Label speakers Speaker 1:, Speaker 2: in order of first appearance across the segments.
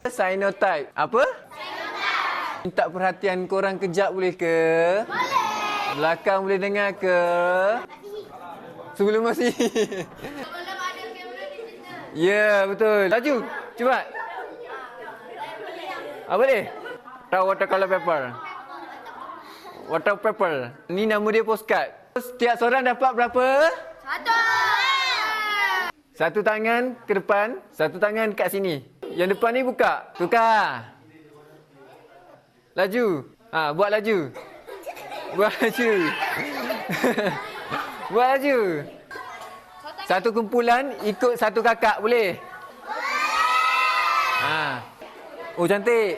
Speaker 1: Cyanotype. Apa? Cyanotype. Minta perhatian korang kejap boleh ke? Boleh. Belakang boleh dengar ke? Sebelum masih. Ya, betul. Laju. Cepat. Boleh? Tahu watercolor paper. Water paper. Ni nama dia postcard. Setiap seorang dapat berapa? 1. Satu tangan ke depan, satu tangan kat sini. Yang depan ni buka. Tukar. Laju. Buat laju. Buat laju. Buat laju. Satu kumpulan ikut satu kakak boleh? Oh, cantik.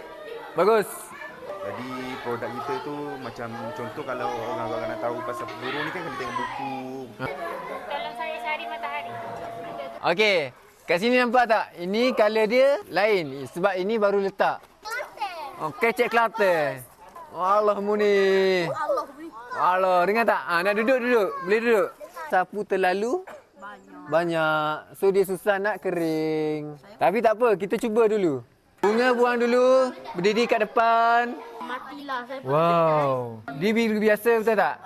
Speaker 1: Bagus.
Speaker 2: Jadi produk kita tu macam contoh kalau orang-orang nak tahu pasal burung ni kan kena tengok buku.
Speaker 3: Kalau saya sehari matahari.
Speaker 1: Okey. Kat sini nampak tak? Ini colour dia lain. Sebab ini baru letak. Okey, cek Kelantan. Allah mu ni. Allah, dengar tak? Nak duduk. Boleh duduk. Sapu terlalu banyak. So dia susah nak kering. Tapi tak apa, kita cuba dulu. Bunga buang dulu. Berdiri kat depan.
Speaker 3: Matilah saya.
Speaker 1: Wow. Dia biru biasa betul tak?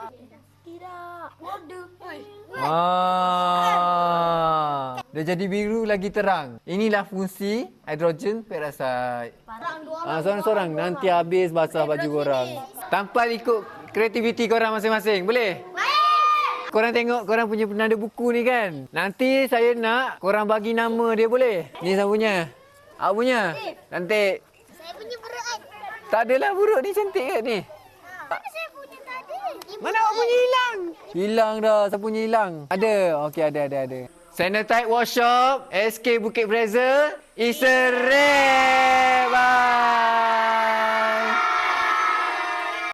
Speaker 3: Tidak. Waduh.
Speaker 1: Dia jadi biru lagi terang. Inilah fungsi hidrogen peroksida. Seorang-seorang nanti habis basah baju korang. Tampal ikut kreativiti korang masing-masing. Boleh? Korang tengok korang punya penanda buku ni kan. Nanti saya nak korang bagi nama dia boleh? Ni saya punya. Awak punya? Cantik.
Speaker 3: Saya punya buruk.
Speaker 1: Tak adalah buruk ni cantik ke ni?
Speaker 3: Mana saya punya tadi?
Speaker 1: Mana awak punya hilang? Hilang dah. Saya punya hilang. Ada. Okey, ada. Cyanotype Workshop, SK Bukit Fraser, is a rare.